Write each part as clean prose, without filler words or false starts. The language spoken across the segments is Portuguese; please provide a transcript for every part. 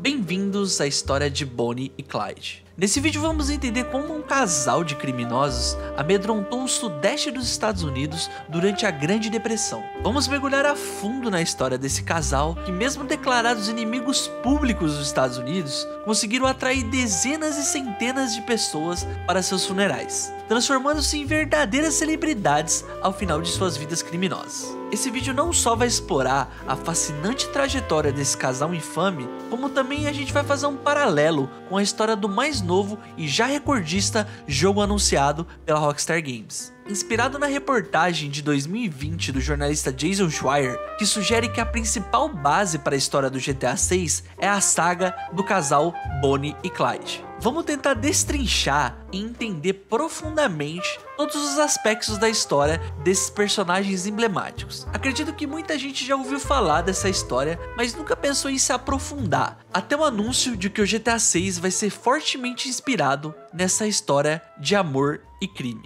Bem-vindos à história de Bonnie e Clyde. Nesse vídeo vamos entender como um casal de criminosos amedrontou o sudeste dos Estados Unidos durante a Grande Depressão. Vamos mergulhar a fundo na história desse casal que, mesmo declarados inimigos públicos dos Estados Unidos, conseguiram atrair dezenas e centenas de pessoas para seus funerais, transformando-se em verdadeiras celebridades ao final de suas vidas criminosas. Esse vídeo não só vai explorar a fascinante trajetória desse casal infame, como também a gente vai fazer um paralelo com a história do mais novo e já recordista jogo anunciado pela Rockstar Games. Inspirado na reportagem de 2020 do jornalista Jason Schreier, que sugere que a principal base para a história do GTA 6 é a saga do casal Bonnie e Clyde. Vamos tentar destrinchar e entender profundamente todos os aspectos da história desses personagens emblemáticos. Acredito que muita gente já ouviu falar dessa história, mas nunca pensou em se aprofundar, até o anúncio de que o GTA 6 vai ser fortemente inspirado nessa história de amor e crime.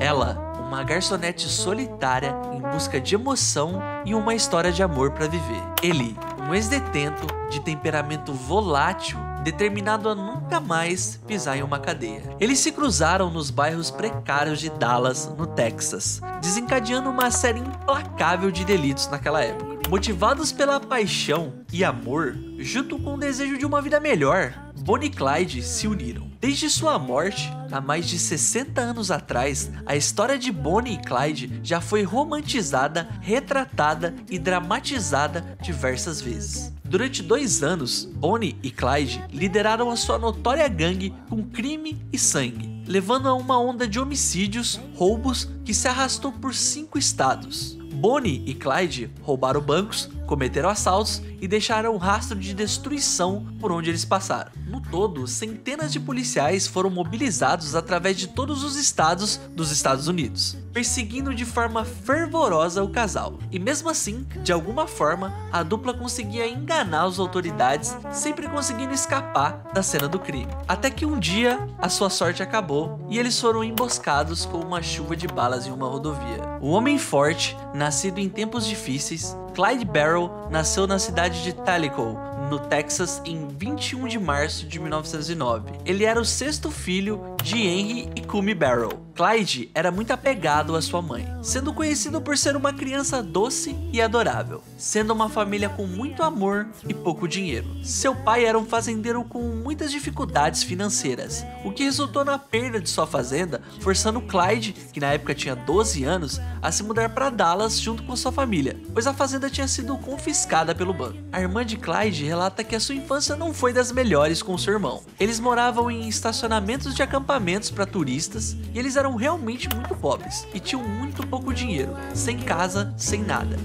Ela, uma garçonete solitária em busca de emoção e uma história de amor para viver. Ele, um ex-detento de temperamento volátil, determinado a nunca mais pisar em uma cadeia. Eles se cruzaram nos bairros precários de Dallas, no Texas, desencadeando uma série implacável de delitos naquela época. Motivados pela paixão e amor, junto com o desejo de uma vida melhor, Bonnie e Clyde se uniram. Desde sua morte, há mais de 60 anos atrás, a história de Bonnie e Clyde já foi romantizada, retratada e dramatizada diversas vezes. Durante 2 anos, Bonnie e Clyde lideraram a sua notória gangue com crime e sangue, levando a uma onda de homicídios, roubos que se arrastou por 5 estados. Bonnie e Clyde roubaram bancos, cometeram assaltos e deixaram um rastro de destruição por onde eles passaram. No todo, centenas de policiais foram mobilizados através de todos os estados dos Estados Unidos, perseguindo de forma fervorosa o casal. E mesmo assim, de alguma forma, a dupla conseguia enganar as autoridades, sempre conseguindo escapar da cena do crime. Até que um dia, a sua sorte acabou e eles foram emboscados com uma chuva de balas em uma rodovia. Um homem forte, nascido em tempos difíceis, Clyde Barrow nasceu na cidade de Tellico, no Texas, em 21 de março de 1909. Ele era o 6º filho de Henry e Kumi Barrow. Clyde era muito apegado à sua mãe, sendo conhecido por ser uma criança doce e adorável, sendo uma família com muito amor e pouco dinheiro. Seu pai era um fazendeiro com muitas dificuldades financeiras, o que resultou na perda de sua fazenda, forçando Clyde, que na época tinha 12 anos, a se mudar para Dallas junto com sua família, pois a fazenda tinha sido confiscada pelo banco. A irmã de Clyde relata que a sua infância não foi das melhores com seu irmão. Eles moravam em estacionamentos de acampamentos para turistas e eles eram realmente muito pobres e tinham muito pouco dinheiro, sem casa, sem nada.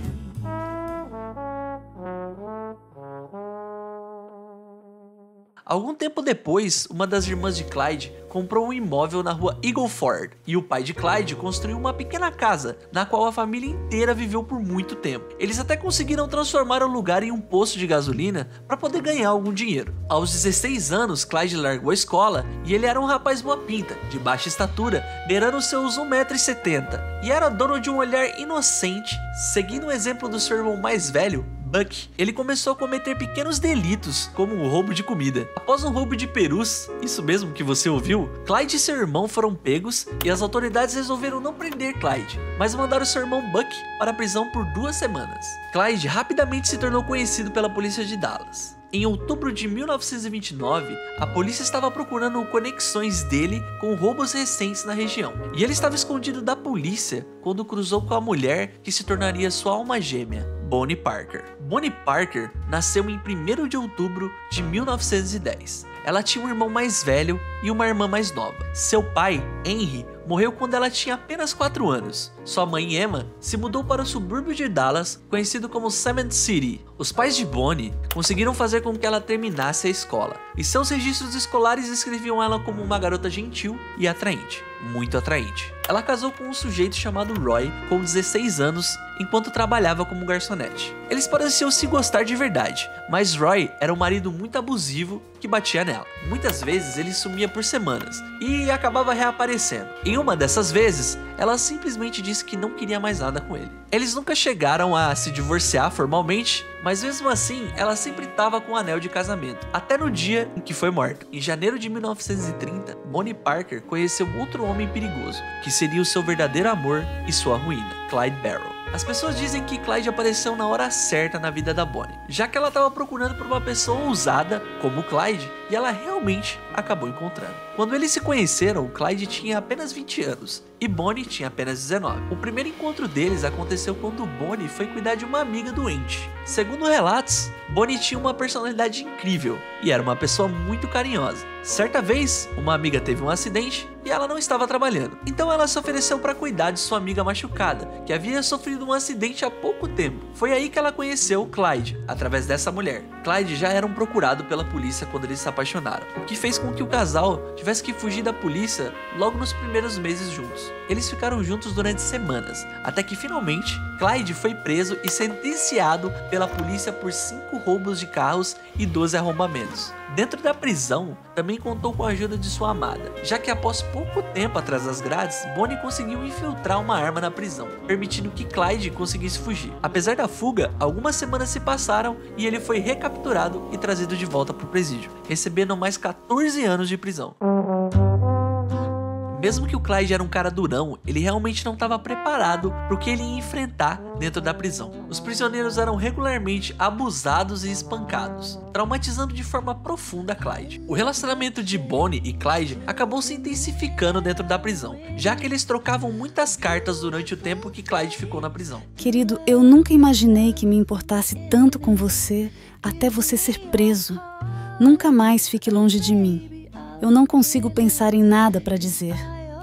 Algum tempo depois, uma das irmãs de Clyde comprou um imóvel na rua Eagle Ford e o pai de Clyde construiu uma pequena casa, na qual a família inteira viveu por muito tempo. Eles até conseguiram transformar o lugar em um posto de gasolina para poder ganhar algum dinheiro. Aos 16 anos, Clyde largou a escola e ele era um rapaz boa pinta, de baixa estatura, beirando seus 1,70 m, e era dono de um olhar inocente, seguindo o exemplo do seu irmão mais velho, Buck. Ele começou a cometer pequenos delitos, como o roubo de comida. Após um roubo de perus, isso mesmo que você ouviu, Clyde e seu irmão foram pegos e as autoridades resolveram não prender Clyde, mas mandaram seu irmão Buck para a prisão por 2 semanas. Clyde rapidamente se tornou conhecido pela polícia de Dallas. Em outubro de 1929, a polícia estava procurando conexões dele com roubos recentes na região. E ele estava escondido da polícia quando cruzou com a mulher que se tornaria sua alma gêmea, Bonnie Parker. Bonnie Parker nasceu em 1º de outubro de 1910. Ela tinha um irmão mais velho e uma irmã mais nova. Seu pai, Henry, morreu quando ela tinha apenas 4 anos. Sua mãe, Emma, se mudou para o subúrbio de Dallas, conhecido como Cement City. Os pais de Bonnie conseguiram fazer com que ela terminasse a escola, e seus registros escolares escreviam ela como uma garota gentil e atraente. Muito atraente. Ela casou com um sujeito chamado Roy com 16 anos, enquanto trabalhava como garçonete. Eles pareciam se gostar de verdade, mas Roy era um marido muito abusivo que batia nela. Muitas vezes ele sumia por semanas e acabava reaparecendo. Em uma dessas vezes, ela simplesmente disse que não queria mais nada com ele. Eles nunca chegaram a se divorciar formalmente, mas mesmo assim, ela sempre estava com o anel de casamento, até no dia em que foi morta. Em janeiro de 1930, Bonnie Parker conheceu outro homem perigoso, que seria o seu verdadeiro amor e sua ruína, Clyde Barrow. As pessoas dizem que Clyde apareceu na hora certa na vida da Bonnie, já que ela estava procurando por uma pessoa ousada como Clyde, e ela realmente acabou encontrando. Quando eles se conheceram, Clyde tinha apenas 20 anos e Bonnie tinha apenas 19. O primeiro encontro deles aconteceu quando Bonnie foi cuidar de uma amiga doente. Segundo relatos, Bonnie tinha uma personalidade incrível e era uma pessoa muito carinhosa. Certa vez, uma amiga teve um acidente e ela não estava trabalhando. Então ela se ofereceu para cuidar de sua amiga machucada, que havia sofrido um acidente há pouco tempo. Foi aí que ela conheceu Clyde, através dessa mulher. Clyde já era procurado pela polícia quando eles se apaixonaram, o que fez com que o casal tivesse que fugir da polícia logo nos primeiros meses juntos. Eles ficaram juntos durante semanas, até que finalmente Clyde foi preso e sentenciado pela polícia por 5 roubos de carros e 12 arrombamentos. Dentro da prisão, também contou com a ajuda de sua amada, já que após pouco tempo atrás das grades, Bonnie conseguiu infiltrar uma arma na prisão, permitindo que Clyde conseguisse fugir. Apesar da fuga, algumas semanas se passaram e ele foi recapturado e trazido de volta para o presídio, recebendo mais 14 anos de prisão. Mesmo que o Clyde era um cara durão, ele realmente não estava preparado para o que ele ia enfrentar dentro da prisão. Os prisioneiros eram regularmente abusados e espancados, traumatizando de forma profunda Clyde. O relacionamento de Bonnie e Clyde acabou se intensificando dentro da prisão, já que eles trocavam muitas cartas durante o tempo que Clyde ficou na prisão. Querido, eu nunca imaginei que me importasse tanto com você até você ser preso. Nunca mais fique longe de mim. Eu não consigo pensar em nada para dizer,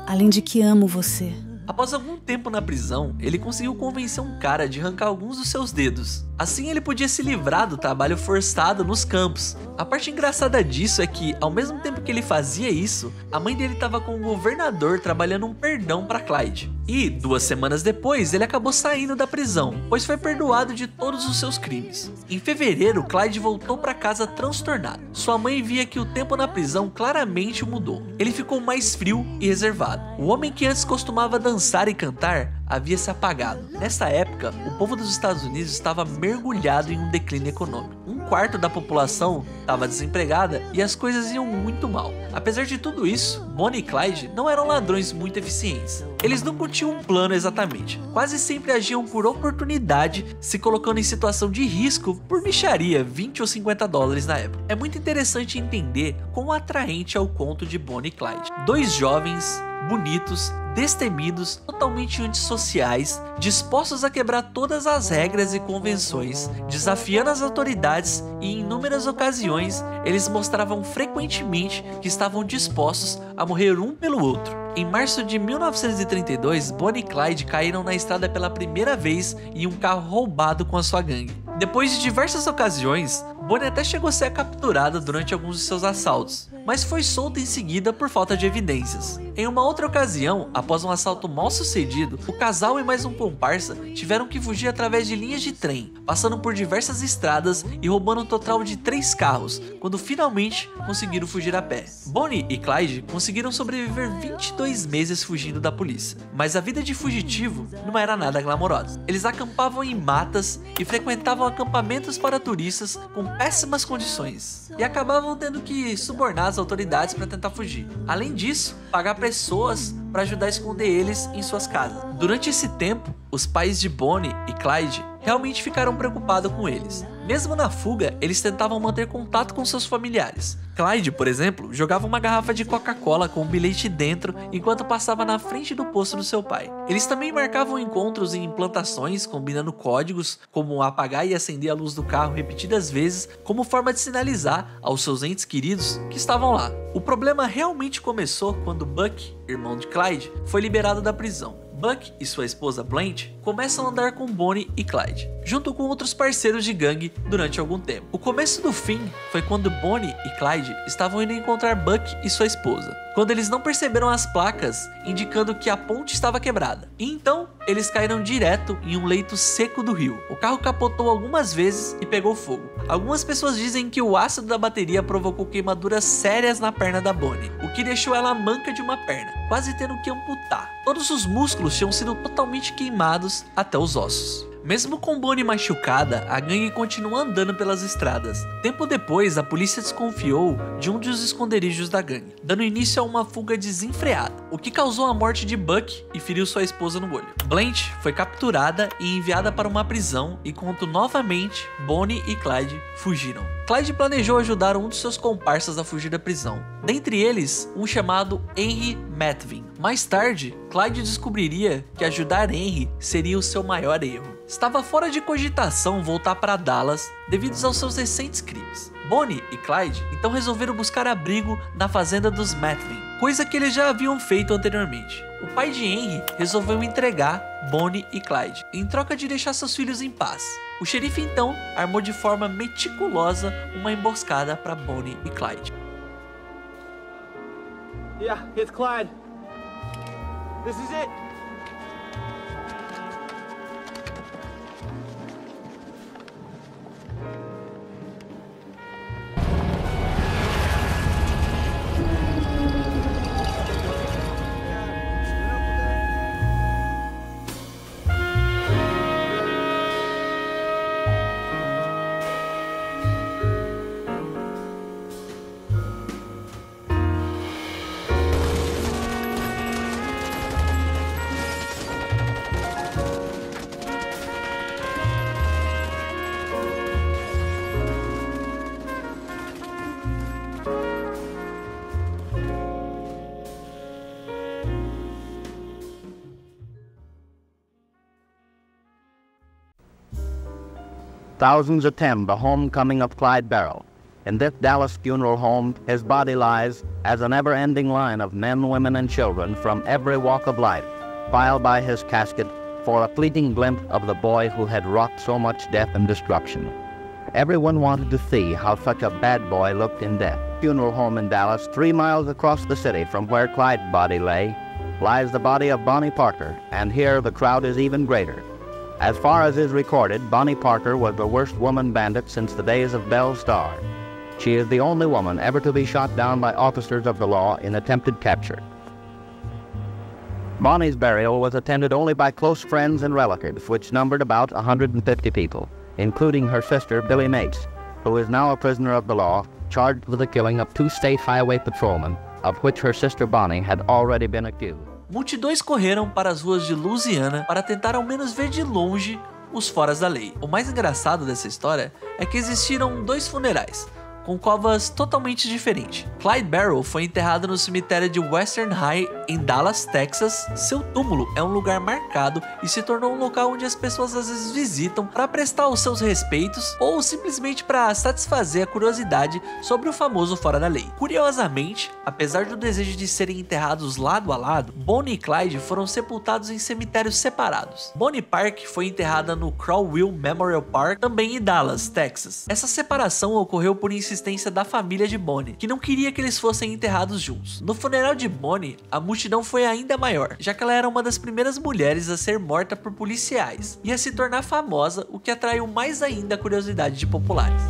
além de que amo você. Após algum tempo na prisão, ele conseguiu convencer um cara de arrancar alguns dos seus dedos. Assim ele podia se livrar do trabalho forçado nos campos. A parte engraçada disso é que, ao mesmo tempo que ele fazia isso, a mãe dele estava com o governador trabalhando um perdão para Clyde. E, 2 semanas depois, ele acabou saindo da prisão, pois foi perdoado de todos os seus crimes. Em fevereiro, Clyde voltou para casa transtornado. Sua mãe via que o tempo na prisão claramente mudou. Ele ficou mais frio e reservado. O homem que antes costumava dançar e cantar havia se apagado. Nessa época, o povo dos Estados Unidos estava mergulhado em um declínio econômico. 1/4 da população estava desempregada e as coisas iam muito mal. Apesar de tudo isso, Bonnie e Clyde não eram ladrões muito eficientes. Eles nunca tinham um plano exatamente. Quase sempre agiam por oportunidade, se colocando em situação de risco por mixaria, 20 ou 50 dólares na época. É muito interessante entender quão atraente é o conto de Bonnie e Clyde. 2 jovens, bonitos, destemidos, totalmente antissociais, dispostos a quebrar todas as regras e convenções, desafiando as autoridades, e em inúmeras ocasiões eles mostravam frequentemente que estavam dispostos a morrer um pelo outro. Em março de 1932, Bonnie e Clyde caíram na estrada pela primeira vez em um carro roubado com a sua gangue. Depois de diversas ocasiões, Bonnie até chegou a ser capturada durante alguns de seus assaltos, mas foi solta em seguida por falta de evidências. Em uma outra ocasião, após um assalto mal sucedido, o casal e mais um comparsa tiveram que fugir através de linhas de trem, passando por diversas estradas e roubando um total de 3 carros, quando finalmente conseguiram fugir a pé. Bonnie e Clyde conseguiram sobreviver 22 meses fugindo da polícia, mas a vida de fugitivo não era nada glamourosa. Eles acampavam em matas e frequentavam acampamentos para turistas com péssimas condições, e acabavam tendo que subornar as autoridades para tentar fugir. Além disso, pagar pessoas para ajudar a esconder eles em suas casas. Durante esse tempo, os pais de Bonnie e Clyde realmente ficaram preocupados com eles. Mesmo na fuga, eles tentavam manter contato com seus familiares. Clyde, por exemplo, jogava uma garrafa de Coca-Cola com um bilhete dentro enquanto passava na frente do posto do seu pai. Eles também marcavam encontros em plantações, combinando códigos, como apagar e acender a luz do carro repetidas vezes, como forma de sinalizar aos seus entes queridos que estavam lá. O problema realmente começou quando Buck, irmão de Clyde, foi liberado da prisão. Buck e sua esposa Blanche começam a andar com Bonnie e Clyde, junto com outros parceiros de gangue durante algum tempo. O começo do fim foi quando Bonnie e Clyde estavam indo encontrar Buck e sua esposa, quando eles não perceberam as placas indicando que a ponte estava quebrada. E então, eles caíram direto em um leito seco do rio. O carro capotou algumas vezes e pegou fogo. Algumas pessoas dizem que o ácido da bateria provocou queimaduras sérias na perna da Bonnie, o que deixou ela manca de uma perna, quase tendo que amputar. Todos os músculos tinham sido totalmente queimados até os ossos. Mesmo com Bonnie machucada, a gangue continua andando pelas estradas. Tempo depois, a polícia desconfiou de um dos esconderijos da gangue, dando início a uma fuga desenfreada, o que causou a morte de Buck e feriu sua esposa no olho. Blanche foi capturada e enviada para uma prisão, enquanto novamente Bonnie e Clyde fugiram. Clyde planejou ajudar um dos seus comparsas a fugir da prisão, dentre eles um chamado Henry Matvin. Mais tarde, Clyde descobriria que ajudar Henry seria o seu maior erro. Estava fora de cogitação voltar para Dallas devido aos seus recentes crimes. Bonnie e Clyde então resolveram buscar abrigo na fazenda dos Matvin, coisa que eles já haviam feito anteriormente. O pai de Henry resolveu entregar Bonnie e Clyde, em troca de deixar seus filhos em paz. O xerife então armou de forma meticulosa uma emboscada para Bonnie e Clyde. Yeah, it's Clyde. This is it. Thousands attend the homecoming of Clyde Barrow. In this Dallas funeral home, his body lies as a never-ending line of men, women, and children from every walk of life, filed by his casket for a fleeting glimpse of the boy who had wrought so much death and destruction. Everyone wanted to see how such a bad boy looked in death. Funeral home in Dallas, 3 miles across the city from where Clyde's body lay, lies the body of Bonnie Parker, and here the crowd is even greater. As far as is recorded, Bonnie Parker was the worst woman bandit since the days of Belle Starr. She is the only woman ever to be shot down by officers of the law in attempted capture. Bonnie's burial was attended only by close friends and relatives, which numbered about 150 people, including her sister, Billie Mates, who is now a prisoner of the law, charged with the killing of 2 state highway patrolmen, of which her sister Bonnie had already been accused. Multidões correram para as ruas de Louisiana para tentar ao menos ver de longe os foras da lei. O mais engraçado dessa história é que existiram 2 funerais, com covas totalmente diferentes. Clyde Barrow foi enterrado no cemitério de Western High, em Dallas, Texas. Seu túmulo é um lugar marcado e se tornou um local onde as pessoas às vezes visitam para prestar os seus respeitos ou simplesmente para satisfazer a curiosidade sobre o famoso fora da lei. Curiosamente, apesar do desejo de serem enterrados lado a lado, Bonnie e Clyde foram sepultados em cemitérios separados. Bonnie Park foi enterrada no Crowell Memorial Park, também em Dallas, Texas. Essa separação ocorreu por insistência da família de Bonnie, que não queria que eles fossem enterrados juntos. No funeral de Bonnie, a multidão foi ainda maior, já que ela era uma das primeiras mulheres a ser morta por policiais e a se tornar famosa, o que atraiu mais ainda a curiosidade de populares.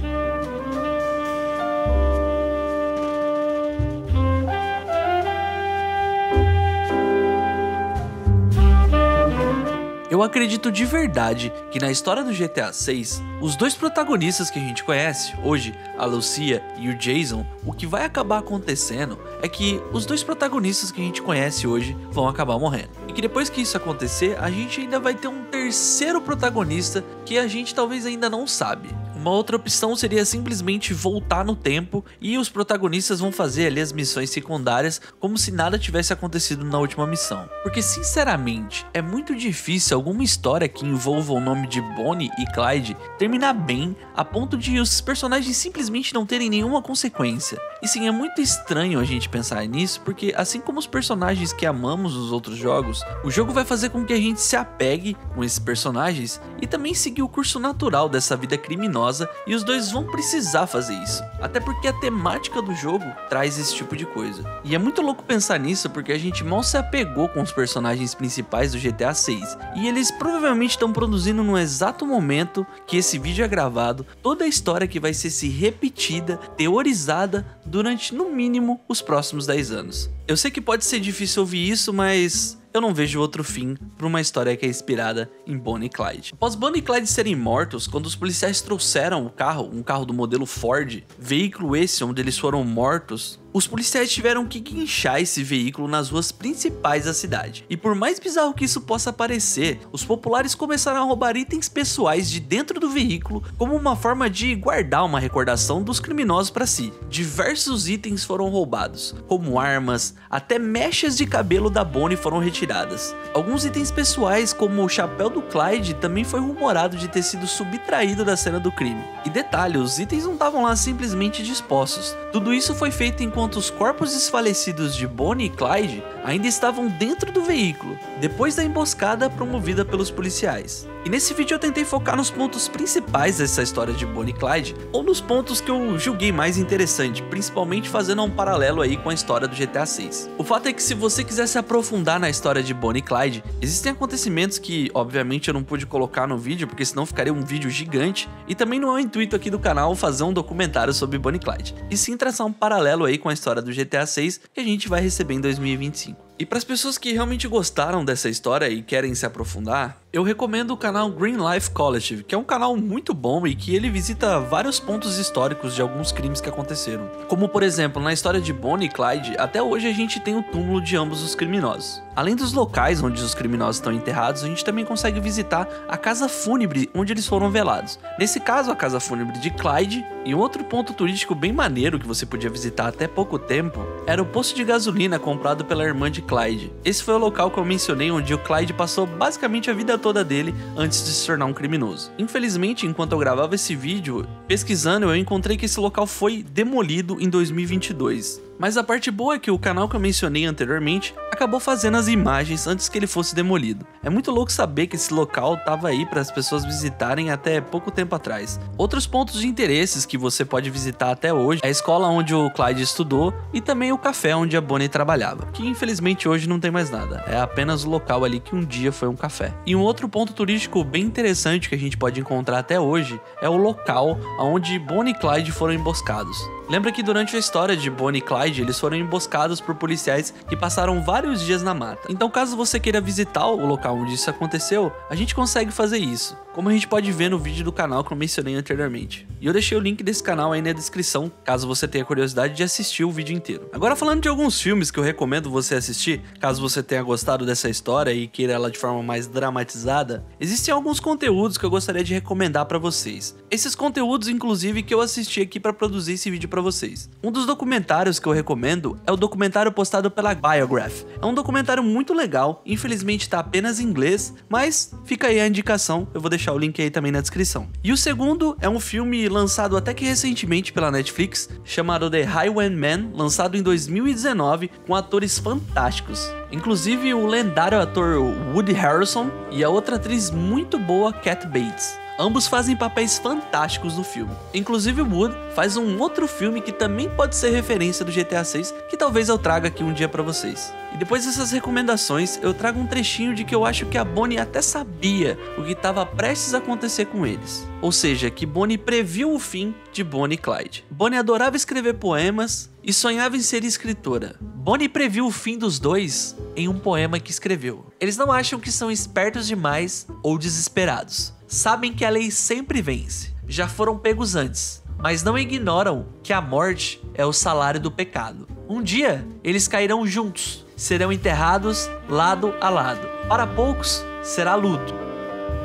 Eu acredito de verdade que na história do GTA 6, os 2 protagonistas que a gente conhece hoje, a Lucia e o Jason, o que vai acabar acontecendo é que os 2 protagonistas que a gente conhece hoje vão acabar morrendo. E que depois que isso acontecer, a gente ainda vai ter um terceiro protagonista que a gente talvez ainda não sabe. Uma outra opção seria simplesmente voltar no tempo e os protagonistas vão fazer ali as missões secundárias como se nada tivesse acontecido na última missão. Porque sinceramente, é muito difícil alguma história que envolva o nome de Bonnie e Clyde terminar bem a ponto de os personagens simplesmente não terem nenhuma consequência. E sim, é muito estranho a gente pensar nisso, porque assim como os personagens que amamos nos outros jogos, o jogo vai fazer com que a gente se apegue com esses personagens e também seguir o curso natural dessa vida criminosa, e os dois vão precisar fazer isso, até porque a temática do jogo traz esse tipo de coisa. E é muito louco pensar nisso, porque a gente mal se apegou com os personagens principais do GTA 6, e eles provavelmente estão produzindo no exato momento que esse vídeo é gravado toda a história que vai ser se repetida, teorizada durante no mínimo os próximos 10 anos. Eu sei que pode ser difícil ouvir isso, mas eu não vejo outro fim para uma história que é inspirada em Bonnie e Clyde. Após Bonnie e Clyde serem mortos, quando os policiais trouxeram o carro, um carro do modelo Ford, veículo esse onde eles foram mortos, os policiais tiveram que guinchar esse veículo nas ruas principais da cidade. E por mais bizarro que isso possa parecer, os populares começaram a roubar itens pessoais de dentro do veículo como uma forma de guardar uma recordação dos criminosos para si. Diversos itens foram roubados, como armas, até mechas de cabelo da Bonnie foram retiradas. Alguns itens pessoais, como o chapéu do Clyde, também foi rumorado de ter sido subtraído da cena do crime. E detalhe, os itens não estavam lá simplesmente dispostos. Tudo isso foi feito enquanto os corpos desfalecidos de Bonnie e Clyde ainda estavam dentro do veículo, depois da emboscada promovida pelos policiais. E nesse vídeo eu tentei focar nos pontos principais dessa história de Bonnie e Clyde, ou nos pontos que eu julguei mais interessante, principalmente fazendo um paralelo aí com a história do GTA 6. O fato é que se você quiser se aprofundar na história de Bonnie e Clyde, existem acontecimentos que obviamente eu não pude colocar no vídeo, porque senão ficaria um vídeo gigante, e também não é o intuito aqui do canal fazer um documentário sobre Bonnie e Clyde, e sim traçar um paralelo aí com a história do GTA 6 que a gente vai receber em 2025. E para as pessoas que realmente gostaram dessa história e querem se aprofundar, eu recomendo o canal Green Life Collective, que é um canal muito bom e que ele visita vários pontos históricos de alguns crimes que aconteceram. Como por exemplo, na história de Bonnie e Clyde, até hoje a gente tem o túmulo de ambos os criminosos. Além dos locais onde os criminosos estão enterrados, a gente também consegue visitar a casa fúnebre onde eles foram velados. Nesse caso, a casa fúnebre de Clyde. E um outro ponto turístico bem maneiro que você podia visitar até pouco tempo era o posto de gasolina comprado pela irmã de Clyde. Esse foi o local que eu mencionei onde o Clyde passou basicamente a vida toda dele antes de se tornar um criminoso. Infelizmente, enquanto eu gravava esse vídeo, pesquisando, eu encontrei que esse local foi demolido em 2022. Mas a parte boa é que o canal que eu mencionei anteriormente acabou fazendo as imagens antes que ele fosse demolido. É muito louco saber que esse local estava aí para as pessoas visitarem até pouco tempo atrás. Outros pontos de interesses que você pode visitar até hoje é a escola onde o Clyde estudou e também o café onde a Bonnie trabalhava, que infelizmente hoje não tem mais nada, é apenas o local ali que um dia foi um café. E um outro ponto turístico bem interessante que a gente pode encontrar até hoje é o local onde Bonnie e Clyde foram emboscados. Lembra que durante a história de Bonnie e Clyde, eles foram emboscados por policiais que passaram vários dias na mata. Então, caso você queira visitar o local onde isso aconteceu, a gente consegue fazer isso, como a gente pode ver no vídeo do canal que eu mencionei anteriormente. E eu deixei o link desse canal aí na descrição, caso você tenha curiosidade de assistir o vídeo inteiro. Agora, falando de alguns filmes que eu recomendo você assistir, caso você tenha gostado dessa história e queira ela de forma mais dramatizada, existem alguns conteúdos que eu gostaria de recomendar pra vocês. Esses conteúdos, inclusive, que eu assisti aqui pra produzir esse vídeo pra vocês. Um dos documentários que eu recomendo é o documentário postado pela Biograph. É um documentário muito legal, infelizmente tá apenas em inglês, mas fica aí a indicação, eu vou deixar o link aí também na descrição. E o segundo é um filme lançado até que recentemente pela Netflix, chamado The Highwayman, lançado em 2019, com atores fantásticos. Inclusive o lendário ator Woody Harrelson e a outra atriz muito boa, Kat Bates. Ambos fazem papéis fantásticos no filme. Inclusive o Wood faz um outro filme que também pode ser referência do GTA 6, que talvez eu traga aqui um dia pra vocês. E depois dessas recomendações, eu trago um trechinho de que eu acho que a Bonnie até sabia o que estava prestes a acontecer com eles. Ou seja, que Bonnie previu o fim de Bonnie e Clyde. Bonnie adorava escrever poemas e sonhava em ser escritora. Bonnie previu o fim dos dois em um poema que escreveu. Eles não acham que são espertos demais ou desesperados. Sabem que a lei sempre vence. Já foram pegos antes, mas não ignoram que a morte é o salário do pecado. Um dia, eles cairão juntos, serão enterrados lado a lado. Para poucos, será luto.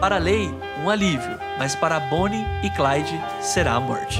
Para Lei, um alívio, mas para Bonnie e Clyde será a morte.